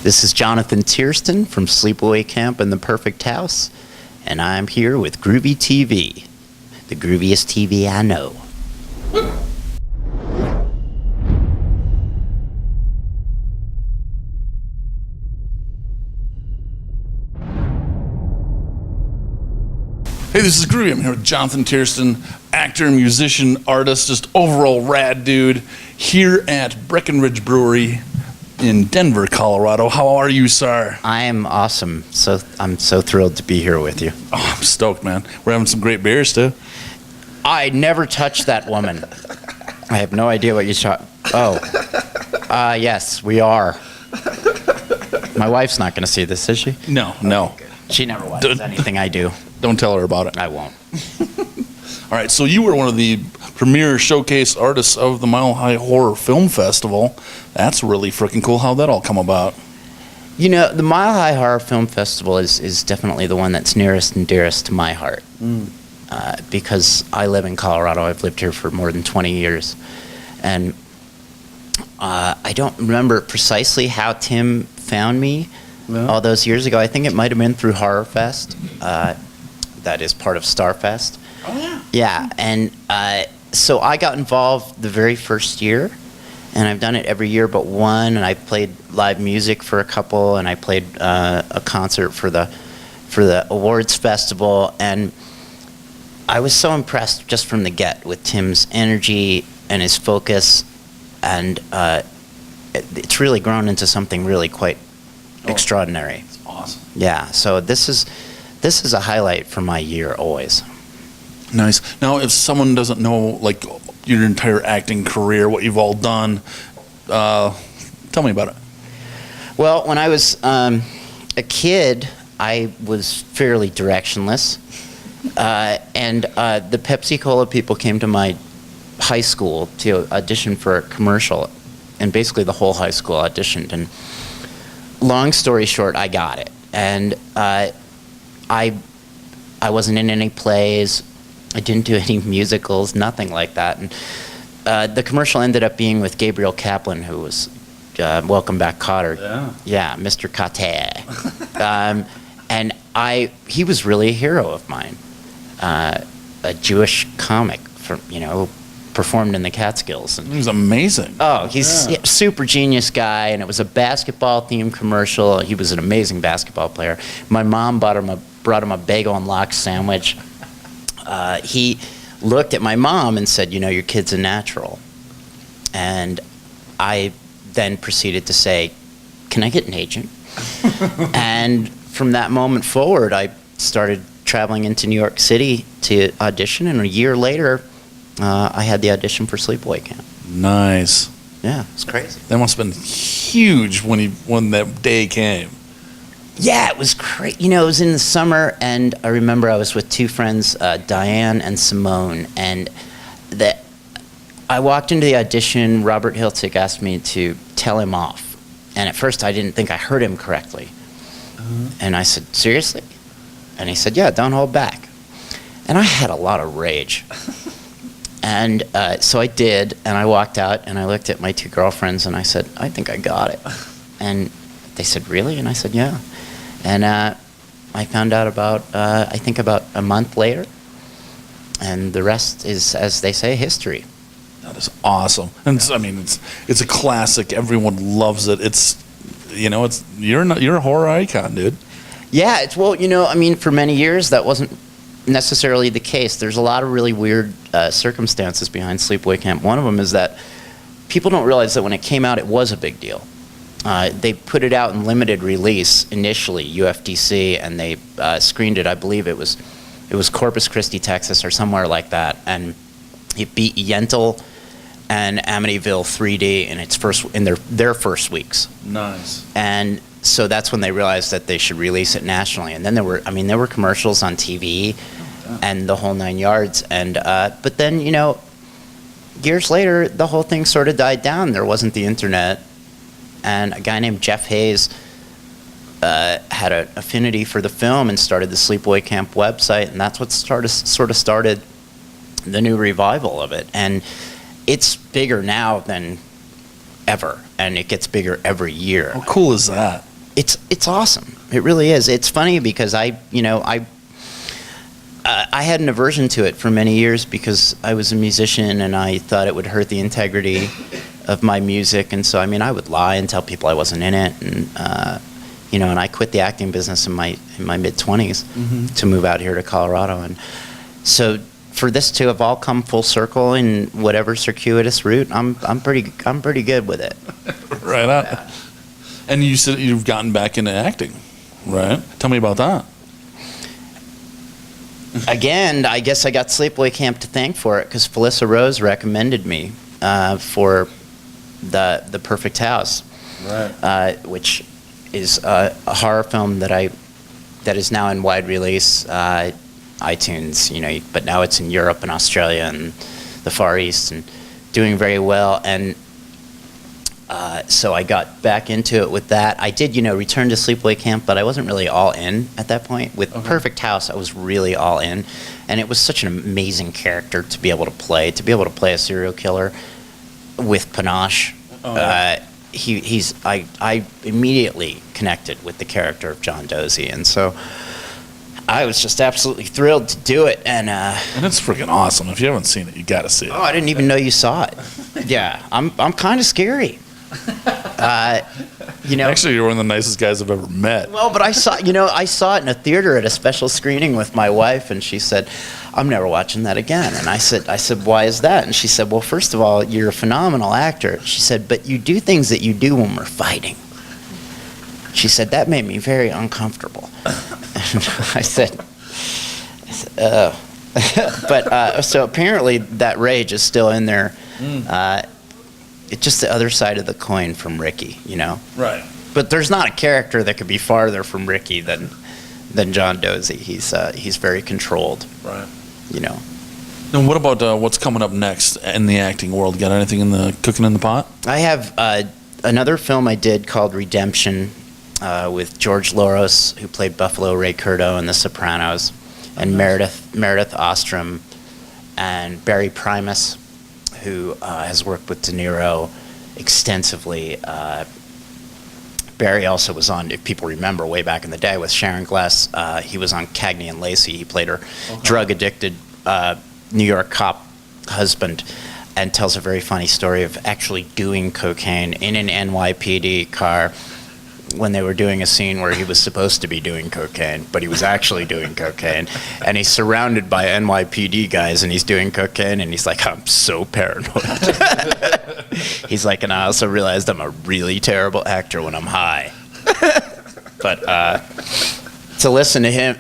This is Jonathan Tiersten from Sleepaway Camp and the Perfect House, and I'm here with Groovey.TV, the grooviest TV I know. Hey, this is Groovey. I'm here with Jonathan Tiersten, actor, musician, artist, just overall rad dude, here at Breckenridge Brewery in Denver, Colorado. How are you, sir? I am awesome. I'm so thrilled to be here with you. Oh, I'm stoked, man. We're having some great beers, too. I never touched that woman. I have no idea what you shot. Oh. Yes, we are. My wife's not going to see this, is she? No. She never watches anything I do. Don't tell her about it. I won't. All right, so you were one of the premier showcase artists of the Mile High Horror Film Festival. That's really freaking cool. How'd that all come about? You know, the Mile High Horror Film Festival is definitely the one that's nearest and dearest to my heart. Because I live in Colorado. I've lived here for more than 20 years. And I don't remember precisely how Tim found me all those years ago. I think it might have been through Horror Fest. That is part of Starfest. Oh, yeah. Yeah, and so I got involved the very first year, and I've done it every year but one, and I played live music for a couple, and I played a concert for the awards festival, and I was so impressed just from the get with Tim's energy and his focus, and it's really grown into something really quite extraordinary. It's awesome. Yeah, so this is a highlight for my year always. Nice. Now, if someone doesn't know, like, your entire acting career, what you've all done, tell me about it. Well, when I was a kid, I was fairly directionless. And the Pepsi-Cola people came to my high school to audition for a commercial. And basically the whole high school auditioned. And long story short, I got it. And I wasn't in any plays. I didn't do any musicals, nothing like that. And the commercial ended up being with Gabriel Kaplan, who was Welcome Back, Kotter. Yeah, Mr. Kotter. And he was really a hero of mine. A Jewish comic, performed in the Catskills. And He was amazing. oh, he's a super genius guy, and it was a basketball-themed commercial. He was an amazing basketball player. My mom brought him a bagel and lox sandwich. He looked at my mom and said, "You know, your kid's a natural." And I then proceeded to say, "Can I get an agent?" And from that moment forward, I started traveling into New York City to audition, and a year later, I had the audition for Sleepaway Camp. Nice. Yeah, it's crazy. That must have been huge when that day came. Yeah, it was great. You know, it was in the summer, and I remember I was with two friends, Diane and Simone, and I walked into the audition. Robert Hiltzik asked me to tell him off, and at first I didn't think I heard him correctly. And I said, "Seriously?" And he said, "Yeah, don't hold back." And I had a lot of rage. And so I did, and I walked out, and I looked at my two girlfriends, and I said, "I think I got it." And they said, "Really?" And I said, "Yeah." And I found out about a month later, and the rest is, as they say, history. That is awesome. And it's a classic. Everyone loves it. You're a horror icon, dude. Yeah, for many years that wasn't necessarily the case. There's a lot of really weird circumstances behind Sleepaway Camp. One of them is that people don't realize that when it came out, it was a big deal. They put it out in limited release initially, UFDC, and they screened it. I believe it was Corpus Christi, Texas, or somewhere like that, and it beat Yentl and Amityville 3D in their first weeks. Nice. And so that's when they realized that they should release it nationally. And then there were commercials on TV and the whole nine yards. And but then, years later, the whole thing sort of died down. There wasn't the internet. And a guy named Jeff Hayes had an affinity for the film and started the Sleepaway Camp website. And that's what sort of started the new revival of it. And it's bigger now than ever, and it gets bigger every year. How cool is that? it's awesome. It really is. It's funny because I had an aversion to it for many years because I was a musician and I thought it would hurt the integrity of my music, and so I would lie and tell people I wasn't in it, and and I quit the acting business in my mid-20s to move out here to Colorado, and so for this to have all come full circle in whatever circuitous route, I'm pretty good with it. Right on. Yeah. And you said you've gotten back into acting, right? Tell me about that. Again, I guess I got Sleepaway Camp to thank for it because Felissa Rose recommended me for the Perfect House, right? Which is a horror film that is now in wide release, iTunes, but now it's in Europe and Australia and the Far East and doing very well. And so I got back into it with that. I did, return to Sleepaway Camp, but I wasn't really all in at that point. With Perfect House, I was really all in, and it was such an amazing character to be able to play a serial killer with panache. Oh, yeah. I immediately connected with the character of John Dozy, and so I was just absolutely thrilled to do it. And it's freaking awesome. If you haven't seen it, you got to see it. Oh, I didn't even know you saw it. Yeah, I'm kind of scary. Actually, you're one of the nicest guys I've ever met. Well, but I saw it in a theater at a special screening with my wife, and she said, "I'm never watching that again." And I said, "Why is that?" And she said, "Well, first of all, you're a phenomenal actor." She said, "But you do things that you do when we're fighting." She said, "That made me very uncomfortable." And I said, "Oh." But so apparently that rage is still in there. It's just the other side of the coin from Ricky, Right. But there's not a character that could be farther from Ricky than John Dozy. He's very controlled. Right. Now, what about what's coming up next in the acting world? Got anything cooking in the pot? I have another film I did called Redemption with George Loros, who played Buffalo Ray Curto in The Sopranos, and Meredith Ostrom, and Barry Primus, who has worked with De Niro extensively. Barry also was on, if people remember, way back in the day with Sharon Gless. He was on Cagney and Lacey. He played her drug-addicted New York cop husband, and tells a very funny story of actually doing cocaine in an NYPD car when they were doing a scene where he was supposed to be doing cocaine, but he was actually doing cocaine. And he's surrounded by NYPD guys, and he's doing cocaine, and he's like, "I'm so paranoid." He's like, "And I also realized I'm a really terrible actor when I'm high." But to listen to him,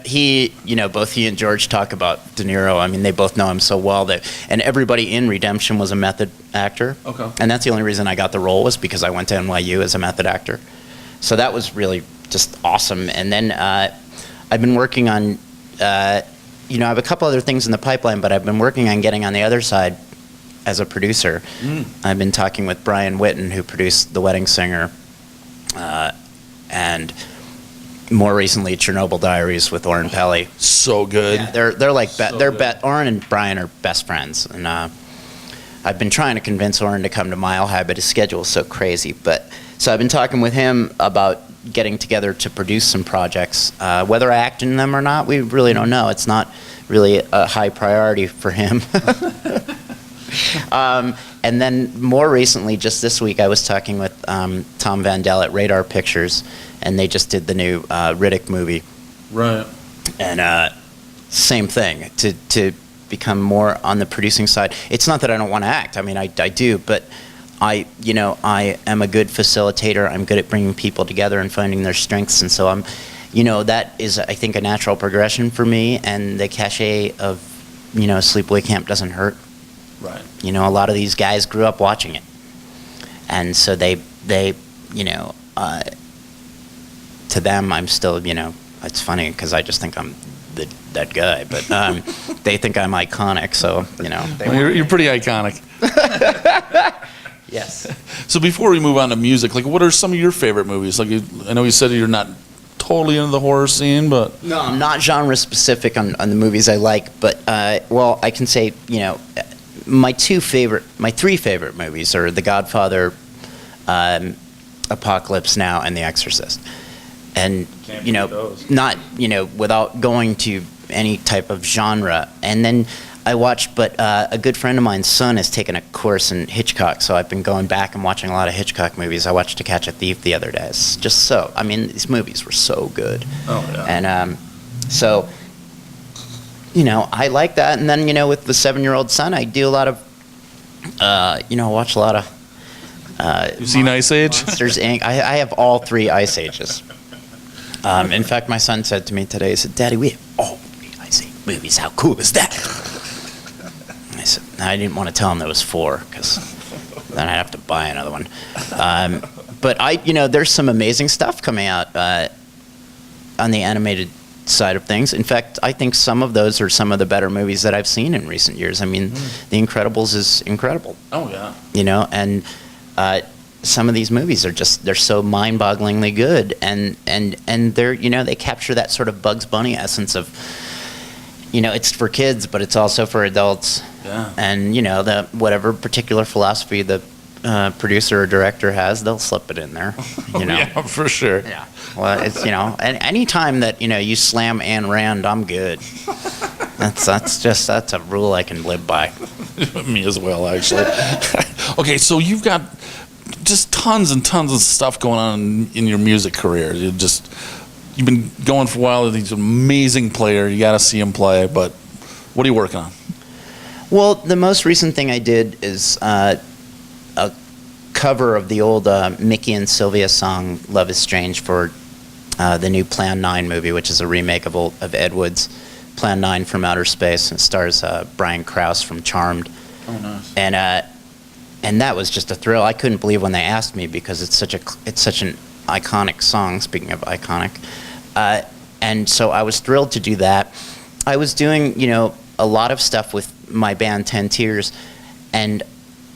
both he and George talk about De Niro. They both know him so well and everybody in Redemption was a method actor. Okay. And that's the only reason I got the role, was because I went to NYU as a method actor. So that was really just awesome. And then I've been working on, I have a couple other things in the pipeline, but I've been working on getting on the other side as a producer. I've been talking with Brian Whitten, who produced The Wedding Singer, and more recently Chernobyl Diaries with Oren Peli. So good. Yeah, they're like Oren and Brian are best friends, and I've been trying to convince Oren to come to Mile High, but his schedule is so crazy. So I've been talking with him about getting together to produce some projects. Whether I act in them or not, we really don't know. It's not really a high priority for him. And then more recently, just this week, I was talking with Tom Vandell at Radar Pictures, and they just did the new Riddick movie. Right. And same thing, to become more on the producing side. It's not that I don't want to act. I do, but I am a good facilitator. I'm good at bringing people together and finding their strengths, and so that is, I think, a natural progression for me. And the cachet of, Sleepaway Camp doesn't hurt. Right. A lot of these guys grew up watching it, and so they to them, I'm still, it's funny because I just think I'm that guy, but they think I'm iconic. So you're pretty iconic. Yes. So before we move on to music, what are some of your favorite movies? I know you said you're not totally into the horror scene, but no, I'm not genre specific on the movies I like. But I can say my three favorite movies are The Godfather, Apocalypse Now, and The Exorcist. and Can't you know, beat those. not without going to any type of genre. And then I watched, but a good friend of mine's son has taken a course in Hitchcock, so I've been going back and watching a lot of Hitchcock movies. I watched To Catch a Thief the other day. It's just so, I mean, these movies were so good. Oh, yeah. And so, I like that. And then, with the 7-year-old son, I do a lot of, watch a lot of. You've seen Ice Age? Monsters Inc. I have all 3 Ice Ages. In fact, my son said to me today, he said, "Daddy, we have all 3 Ice Age movies. How cool is that?" I said, I didn't want to tell him there was 4, because then I'd have to buy another one. But there's some amazing stuff coming out on the animated side of things. In fact, I think some of those are some of the better movies that I've seen in recent years. I mean, The Incredibles is incredible. Oh, yeah. And some of these movies are they're so mind-bogglingly good, and they're they capture that sort of Bugs Bunny essence of it's for kids, but it's also for adults. Yeah. And the whatever particular philosophy the producer or director has, they'll slip it in there. Yeah, for sure. Yeah. Well, it's and any time that you slam Ayn Rand, I'm good. That's a rule I can live by. Me as well, actually. Okay, so you've got just tons and tons of stuff going on in your music career. You've been going for a while. He's an amazing player. You got to see him play. But what are you working on? Well, the most recent thing I did is a cover of the old Mickey and Sylvia song "Love Is Strange" for the new Plan 9 movie, which is a remake of Ed Wood's Plan 9 from Outer Space. It stars Brian Krause from Charmed. Oh, nice. And that was just a thrill. I couldn't believe when they asked me, because it's such an iconic song. Speaking of iconic, and so I was thrilled to do that. I was doing a lot of stuff with my band 10 Tears, and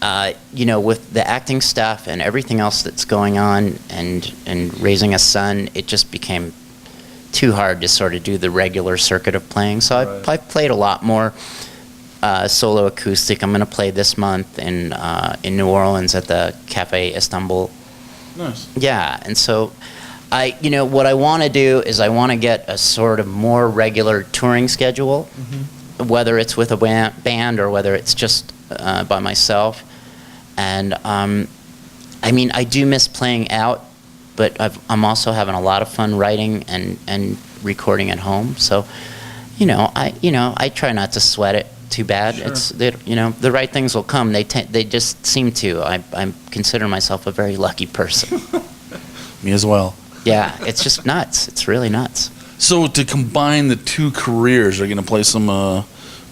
with the acting stuff and everything else that's going on, and raising a son, it just became too hard to sort of do the regular circuit of playing. So I played a lot more solo acoustic. I'm going to play this month in New Orleans at the Cafe Istanbul. Nice. Yeah, and so what I want to do is I want to get a sort of more regular touring schedule, whether it's with a band or whether it's just by myself. And I do miss playing out, but I'm also having a lot of fun writing and recording at home. So, I try not to sweat it too bad. Sure. It's the right things will come. They just seem to. I consider myself a very lucky person. Me as well. Yeah, it's just nuts. It's really nuts. So to combine the 2 careers, are you going to play some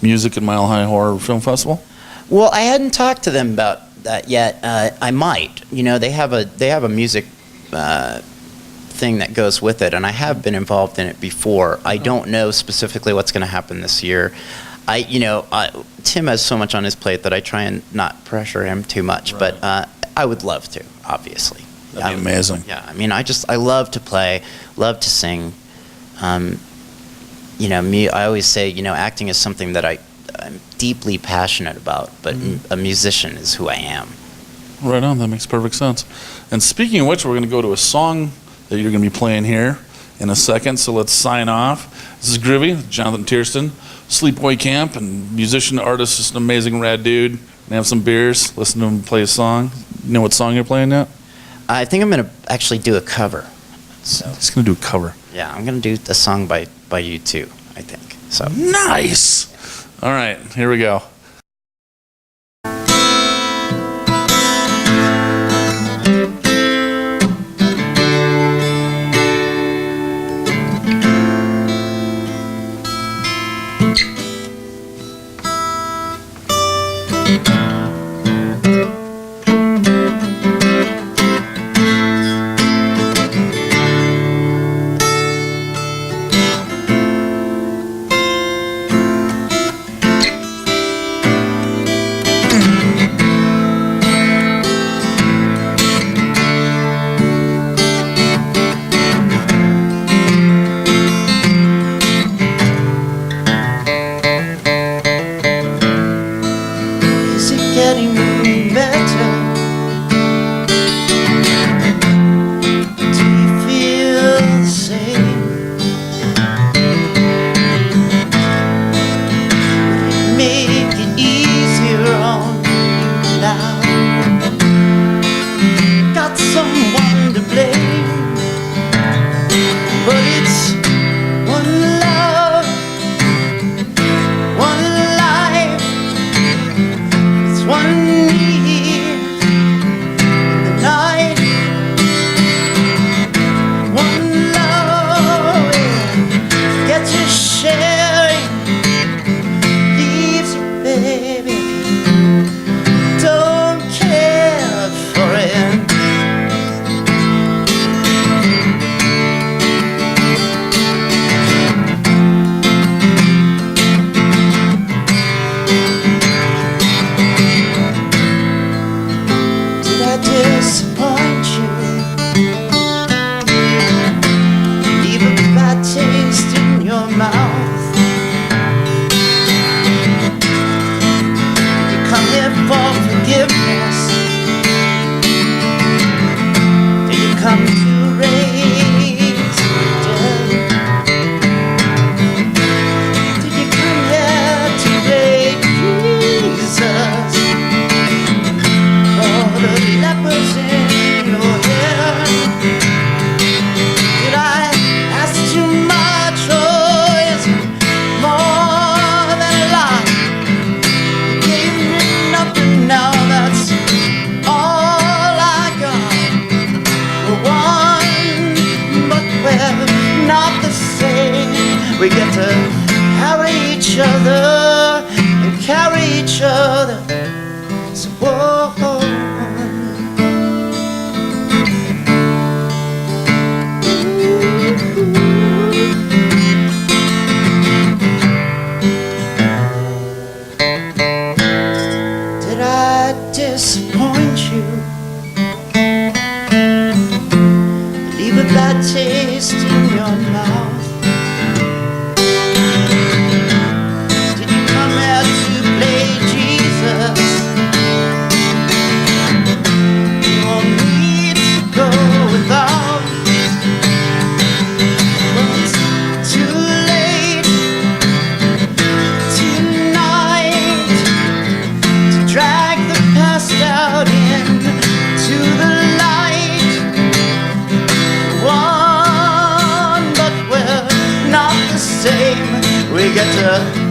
music at Mile High Horror Film Festival? Well, I hadn't talked to them about that yet. I might. They have a music thing that goes with it, and I have been involved in it before. I don't know specifically what's going to happen this year. Tim has so much on his plate that I try and not pressure him too much, Right. but I would love to, obviously. That'd be amazing. Yeah, I love to play, love to sing. I always say, acting is something that I'm deeply passionate about, but a musician is who I am. Right on. That makes perfect sense. And speaking of which, we're going to go to a song that you're going to be playing here in a second. So let's sign off. This is Groovy, Jonathan Tiersten, Sleepaway Camp, and musician, artist, just an amazing rad dude. And have some beers, listen to him play a song. You know what song you're playing yet? I think I'm going to actually do a cover. So He's going to do a cover. yeah, I'm going to do a song by U2, I think. So Nice. All right, here we go. We get to carry each other and carry each other. So whoa. Did I disappoint you? Leave a bad taste in your mouth? Did you come here to play Jesus? You want me to go without? Well, it's too late tonight to drag the past out into the light. One, but we're not the same. We get to